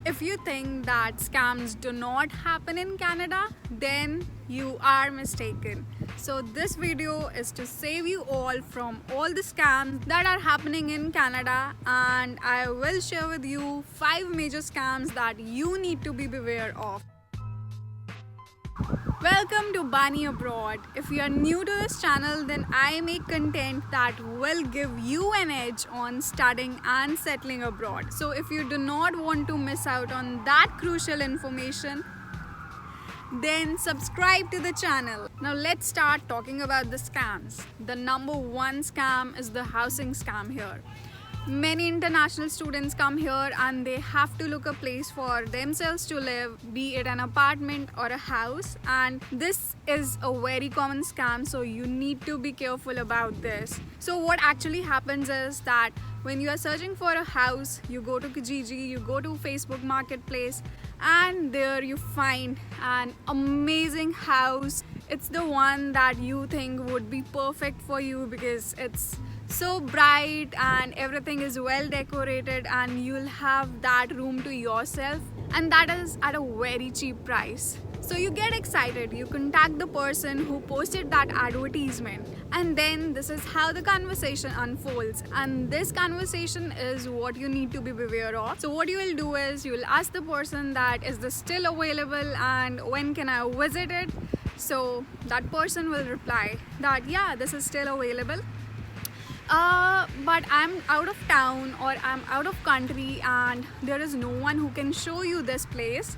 If you think that scams do not happen in Canada, then you are mistaken. So this video is to save you all from all the scams that are happening in Canada, and I will share with you 5 major scams that you need to be beware of. Welcome to Bani Abroad. If you are new to this channel, then I make content that will give you an edge on studying and settling abroad. So if you do not want to miss out on that crucial information, then subscribe to the channel. Now let's start talking about the scams. The number one scam is the housing scam here. Many international students come here and they have to look a place for themselves to live, be it an apartment or a house, and this is a very common scam, so you need to be careful about this. So what actually happens is that when you are searching for a house, you go to Kijiji, you go to Facebook Marketplace, and there you find an amazing house. It's the one that you think would be perfect for you because it's so bright and everything is well decorated, and you'll have that room to yourself, and that is at a very cheap price. So you get excited, you contact the person who posted that advertisement, and then this is how the conversation unfolds, and this conversation is what you need to be beware of. So what you will do is you will ask the person that is this still available and when can I visit it. So that person will reply that yeah, this is still available, but I'm out of town or I'm out of country and there is no one who can show you this place,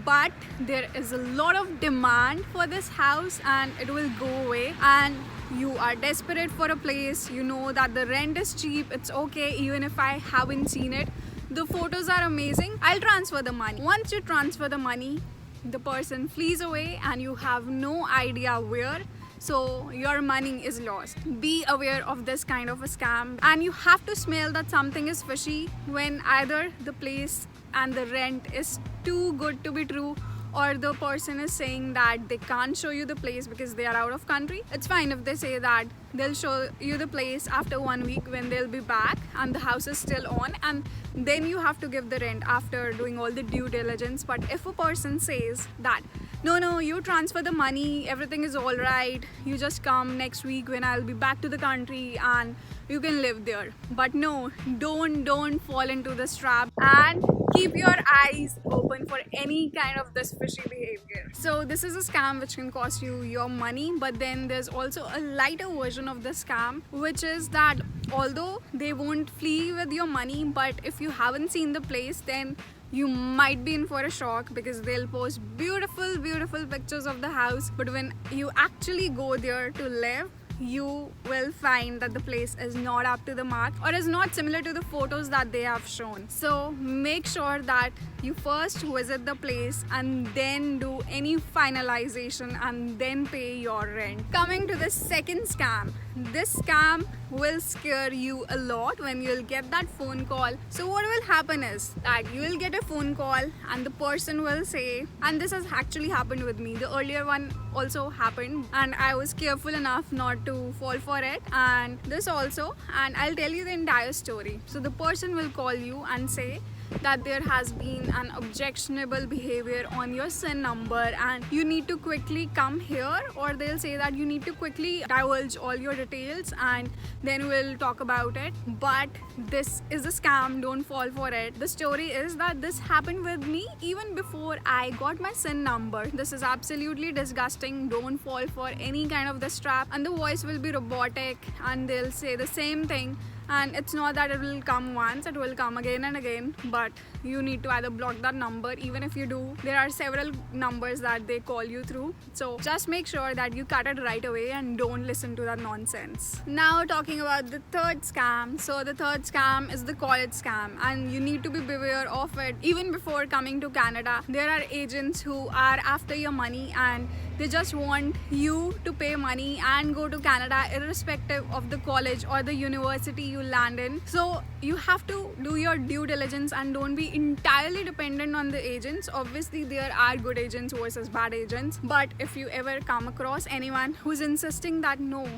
but there is a lot of demand for this house and it will go away, and you are desperate for a place. You know that the rent is cheap, it's okay even if I haven't seen it, the photos are amazing, I'll transfer the money. Once you transfer the money, the person flees away and you have no idea where, so your money is lost. Be aware of this kind of a scam, and you have to smell that something is fishy when either the place and the rent is too good to be true, or the person is saying that they can't show you the place because they are out of country. It's fine if they say that they'll show you the place after 1 week when they'll be back and the house is still on, and then you have to give the rent after doing all the due diligence. But if a person says that no, you transfer the money, everything is all right, you just come next week when I'll be back to the country and you can live there. But no, don't fall into this trap, and keep your eyes open for any kind of this fishy behavior. So this is a scam which can cost you your money, but then there's also a lighter version of the scam, which is that although they won't flee with your money, but if you haven't seen the place, then you might be in for a shock because they'll post beautiful pictures of the house, but when you actually go there to live, you will find that the place is not up to the mark or is not similar to the photos that they have shown. So make sure that you first visit the place and then do any finalization and then pay your rent. Coming to the second scam, this scam will scare you a lot when you'll get that phone call. So what will happen is that you will get a phone call and the person will say, and this has actually happened with me, the earlier one also happened and I was careful enough not to fall for it, and this also, and I'll tell you the entire story. So the person will call you and say that there has been an objectionable behavior on your SIN number and you need to quickly come here, or they'll say that you need to quickly divulge all your details and then we'll talk about it. But this is a scam, don't fall for it. The story is that this happened with me even before I got my SIN number. This is absolutely disgusting, don't fall for any kind of this trap, and the voice will be robotic and they'll say the same thing. And it's not that it will come once, it will come again and again, but you need to either block that number. Even if you do, there are several numbers that they call you through, so just make sure that you cut it right away and don't listen to that nonsense. Now talking about the third scam. So the third scam is the college scam, and you need to be beware of it. Even before coming to Canada, there are agents who are after your money and they just want you to pay money and go to Canada irrespective of the college or the university you land in. So you have to do your due diligence and don't be entirely dependent on the agents. Obviously there are good agents versus bad agents, but if you ever come across anyone who's insisting that no,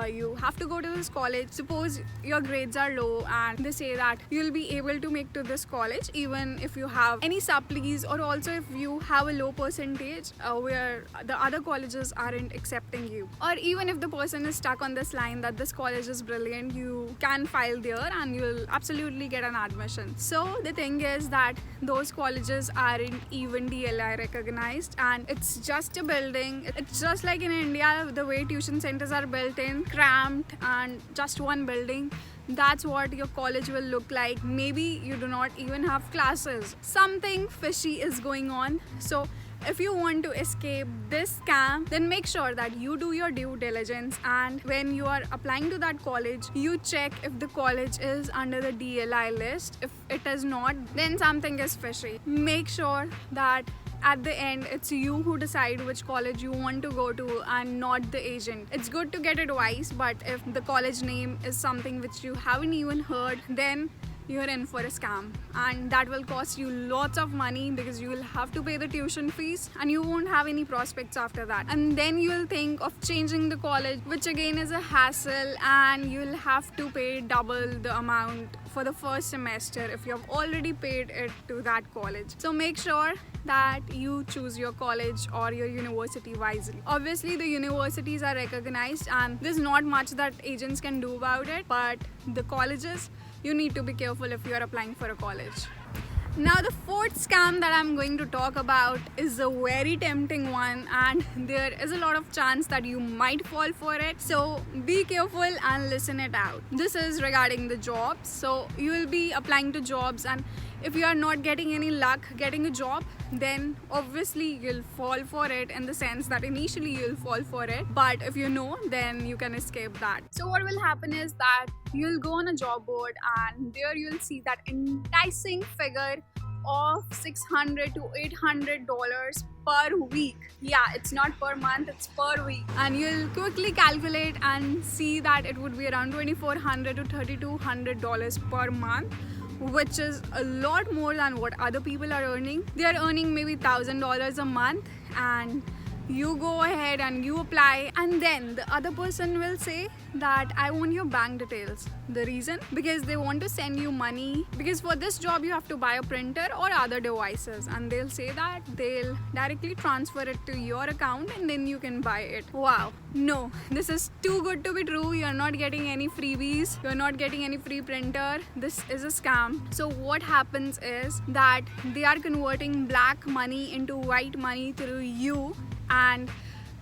you have to go to this college, suppose your grades are low and they say that you'll be able to make to this college even if you have any supplies, or also if you have a low percentage where the other colleges aren't accepting you, or even if the person is stuck on this line that this college is brilliant, you can file there and you'll absolutely get an admission. So the thing is that those colleges aren't even DLI recognized, and it's just a building. It's just like in India, the way tuition centers are built in, cramped and just one building. That's what your college will look like. Maybe you do not even have classes. Something fishy is going on. So if you want to escape this scam, then make sure that you do your due diligence, and when you are applying to that college, you check if the college is under the DLI list. If it is not, then something is fishy. Make sure that at the end it's you who decide which college you want to go to and not the agent. It's good to get advice, but if the college name is something which you haven't even heard, then you're in for a scam, and that will cost you lots of money because you will have to pay the tuition fees and you won't have any prospects after that. And then you'll think of changing the college, which again is a hassle, and you'll have to pay double the amount for the first semester if you have already paid it to that college. So make sure that you choose your college or your university wisely. Obviously the universities are recognized and there's not much that agents can do about it, but the colleges, you need to be careful if you are applying for a college. Now the fourth scam that I'm going to talk about is a very tempting one, and there is a lot of chance that you might fall for it. So be careful and listen it out. This is regarding the jobs. So you will be applying to jobs, and if you are not getting any luck getting a job, then obviously you'll fall for it, in the sense that initially you'll fall for it, but if you know, then you can escape that. So what will happen is that you'll go on a job board and there you'll see that enticing figure of $600 to $800 per week. Yeah, it's not per month, it's per week. And you'll quickly calculate and see that it would be around $2,400 to $3,200 per month, which is a lot more than what other people are earning. They are earning maybe $1,000 a month, and you go ahead and you apply, and then the other person will say that I want your bank details. The reason? Because they want to send you money, because for this job you have to buy a printer or other devices, and they'll say that they'll directly transfer it to your account and then you can buy it. Wow, no, this is too good to be true. You're not getting any freebies, you're not getting any free printer. This is a scam. So what happens is that they are converting black money into white money through you, and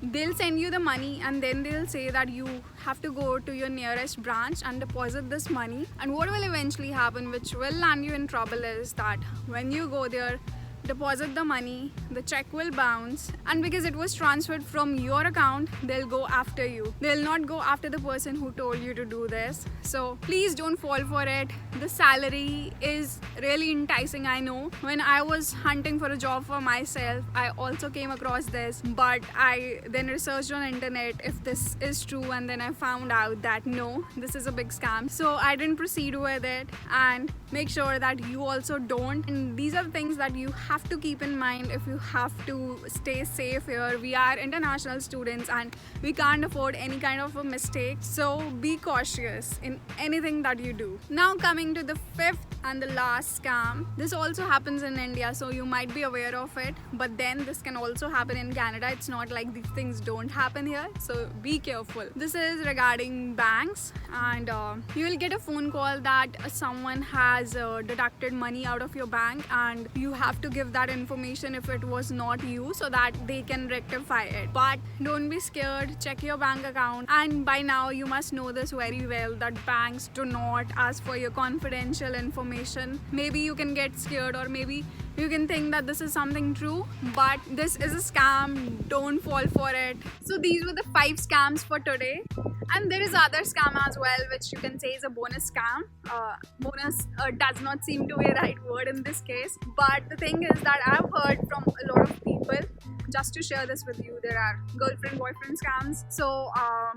they'll send you the money, and then they'll say that you have to go to your nearest branch and deposit this money. And what will eventually happen, which will land you in trouble, is that when you go there, deposit the money, the check will bounce, and because it was transferred from your account, they'll go after you. They'll not go after the person who told you to do this. So please don't fall for it. The salary is really enticing, I know. When I was hunting for a job for myself, I also came across this, but I then researched on internet if this is true, and then I found out that no, this is a big scam. So I didn't proceed with it, and make sure that you also don't. And these are the things that you have to keep in mind if you have to stay safe here. We are international students and we can't afford any kind of a mistake, so be cautious in anything that you do. Now coming to the fifth and the last scam. This also happens in India, so you might be aware of it, but then this can also happen in Canada. It's not like these things don't happen here, so be careful. This is regarding banks, and you will get a phone call that someone has deducted money out of your bank, and you have to give that information if it was not you, so that they can rectify it. But don't be scared, check your bank account. And by now you must know this very well, that banks do not ask for your confidential information. Maybe you can get scared, or maybe you can think that this is something true, but this is a scam. Don't fall for it. So these were the 5 scams for today, and there is other scam as well, which you can say is a bonus scam. Bonus does not seem to be a right word in this case, but the thing is that I've heard from a lot of people. Just to share this with you, there are girlfriend boyfriend scams. So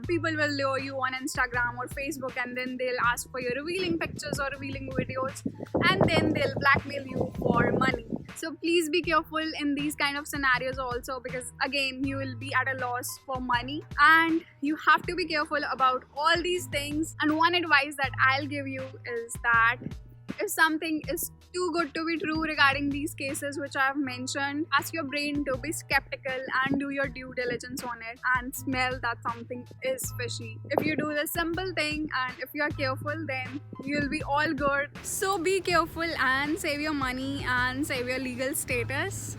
people will lure you on Instagram or Facebook, and then they'll ask for your revealing pictures or revealing videos, and then they'll blackmail you for money. So please be careful in these kind of scenarios also, because again you will be at a loss for money, and you have to be careful about all these things. And one advice that I'll give you is that if something is too good to be true regarding these cases which I have mentioned, ask your brain to be skeptical and do your due diligence on it and smell that something is fishy. If you do this simple thing and if you are careful, then you'll be all good. So be careful and save your money and save your legal status.